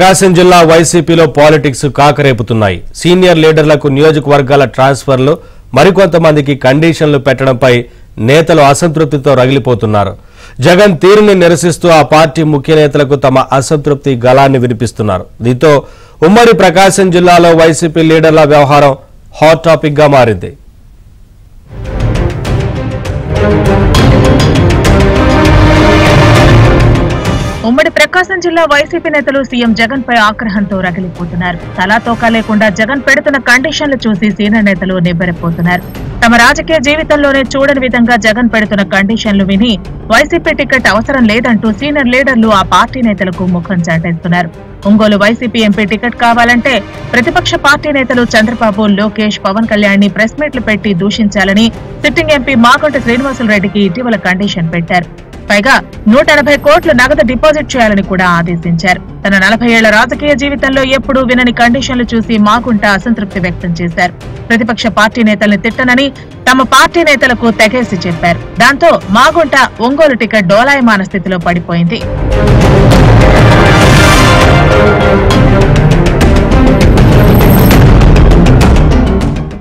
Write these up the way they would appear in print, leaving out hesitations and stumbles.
ప్రకాశం జిల్లా వైసీపీలో politics కాకరేపుతున్నాయి. Senior లీడర్లకు నియోజకవర్గాల ట్రాన్స్ఫర్లు, మరికొంతమందికి కండిషన్లు పెట్టడంపై నేతలు అసంతృప్తితో రగిలిపోతున్నారు. జగన్ తీరుని నిరసిస్తూ ఆ పార్టీ ముఖ్య నేతలకు తమ అసంతృప్తి గళాన్ని వినిపిస్తున్నారు. దీంతో ఉమ్మడి ప్రకాశం జిల్లాలో వైసీపీ లీడర్ల వ్యవహారం హాట్ టాపిక్ గా మారింది. ఉమ్మడి ప్రకాశం జిల్లా వైసీపీ నేతలు సీఎం జగన్ పై ఆగ్రహంతో రగిలిపోతున్నారు. తలాతోకా లేకుండా జగన్ పెడుతున్న కండిషన్లు చూసి సీనియర్ నేతలు నిబ్బెరపోతున్నారు. తమ రాజకీయ జీవితంలోనే చూడని విధంగా జగన్ పెడుతున్న కండిషన్లు విని వైసీపీ టికెట్ అవసరం లేదంటూ సీనియర్ లీడర్లు ఆ పార్టీ నేతలకు ముఖం చాటేస్తున్నారు. ఒంగోలు వైసీపీ ఎంపీ టికెట్ కావాలంటే ప్రతిపక్ష పార్టీ నేతలు చంద్రబాబు, లోకేష్, పవన్ కళ్యాణ్ ని ప్రెస్ మీట్లు పెట్టి దూషించాలని సిట్టింగ్ ఎంపీ మాగుంట శ్రీనివాసులరెడ్డికి ఇటీవల కండిషన్ పెట్టారు. పైగా 180 కోట్లు నగదు డిపాజిట్ చేయాలని కూడా ఆదేశించారు. తన 40 ఏళ్ల రాజకీయ జీవితంలో ఎప్పుడూ వినని కండిషన్లు చూసి మాగుంట అసంతృప్తి వ్యక్తం చేశారు. ప్రతిపక్ష పార్టీ నేతల్ని తిట్టనని తమ పార్టీ నేతలకు తెగేసి చెప్పారు. దాంతో మాగుంట ఒంగోలు టికెట్ డోలాయమాన స్థితిలో పడిపోయింది.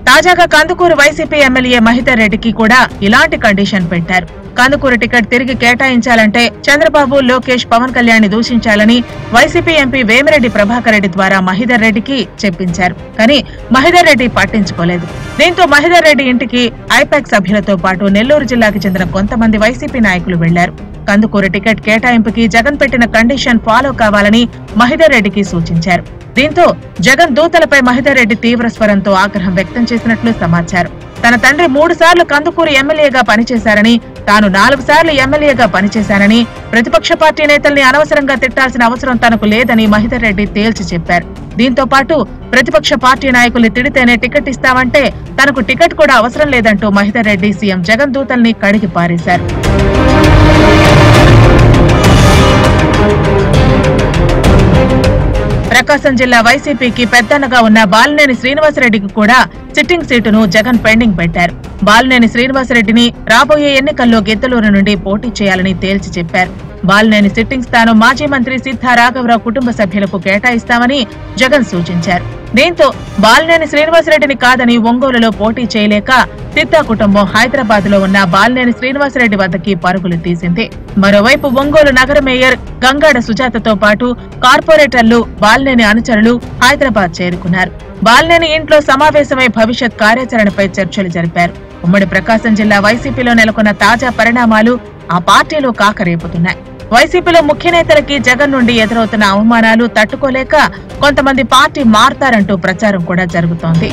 తాజాగా కందుకూరు వైసీపీ ఎమ్మెల్యే మహిధర్ రెడ్డికి కూడా ఇలాంటి కండిషన్ పెట్టారు. కందుకూరు టికెట్ తిరిగి కేటాయించాలంటే చంద్రబాబు, లోకేష్, పవన్ కళ్యాణ్ ని దూషించాలని వైసీపీ ఎంపీ వేమిరెడ్డి ప్రభాకర్ రెడ్డి ద్వారా మహిధర్ రెడ్డికి చెప్పించారు. కానీ మహిధర్ రెడ్డి పట్టించుకోలేదు. దీంతో మహిధర్ రెడ్డి ఇంటికి ఐపాక్ సభ్యులతో పాటు నెల్లూరు జిల్లాకి చెందిన కొంతమంది వైసీపీ నాయకులు వెళ్లారు. కందుకూరు టికెట్ కేటాయింపుకి జగన్ పెట్టిన కండిషన్ ఫాలో కావాలని మహిధర్ రెడ్డికి సూచించారు. దీంతో జగన్ దూతలపై మహిధర్ రెడ్డి తీవ్ర స్వరంతో ఆగ్రహం వ్యక్తం చేసినట్లు సమాచారం. తన తండ్రి 3 సార్లు కందుకూరు ఎమ్మెల్యేగా పనిచేశారని, తాను 4 సార్లు ఎమ్మెల్యేగా పనిచేశానని, ప్రతిపక్ష పార్టీ నేతల్ని అనవసరంగా తిట్టాల్సిన అవసరం తనకు లేదని మహిధర్ రెడ్డి తేల్చి చెప్పారు. దీంతో పాటు ప్రతిపక్ష పార్టీ నాయకుల్ని తిడితేనే టికెట్ ఇస్తామంటే తనకు టికెట్ కూడా అవసరం లేదంటూ మహిధర్ రెడ్డి సీఎం జగన్ దూతల్ని కడిగి పారేశారు. ప్రకాశం జిల్లా వైసీపీకి పెద్దన్నగా ఉన్న బాలినేని శ్రీనివాసరెడ్డికి కూడా సిట్టింగ్ సీటును జగన్ పెండింగ్ పెట్టారు. బాలినేని శ్రీనివాసరెడ్డిని రాబోయే ఎన్నికల్లో గిద్దలూరు నుండి పోటీ చేయాలని తేల్చి చెప్పారు. బాలినేని సిట్టింగ్ స్థానం మాజీ మంత్రి సిద్ధా రాఘవరావు కుటుంబ సభ్యులకు కేటాయిస్తామని జగన్ సూచించారు. దీంతో బాలినేని శ్రీనివాసరెడ్డిని కాదని ఒంగోలులో పోటీ చేయలేక సిద్ధా కుటుంబం హైదరాబాద్ లో ఉన్న బాలినేని శ్రీనివాసరెడ్డి వద్దకి పరుగులు తీసింది. మరోవైపు ఒంగోలు నగర మేయర్ గంగాడ సుజాతతో పాటు కార్పొరేటర్లు, బాలినేని అనుచరులు హైదరాబాద్ చేరుకున్నారు. బాలినేని ఇంట్లో సమావేశమై భవిష్యత్ కార్యాచరణపై చర్చలు జరిపారు. ఉమ్మడి ప్రకాశం జిల్లా వైసీపీలో నెలకొన్న తాజా పరిణామాలు ఆ పార్టీలో కాకరేపుతున్నాయి. వైసీపీలో ముఖ్య నేతలకి జగన్ నుండి ఎదురవుతున్న అవమానాలు తట్టుకోలేక కొంతమంది పార్టీ మారతారంటూ ప్రచారం కూడా జరుగుతోంది.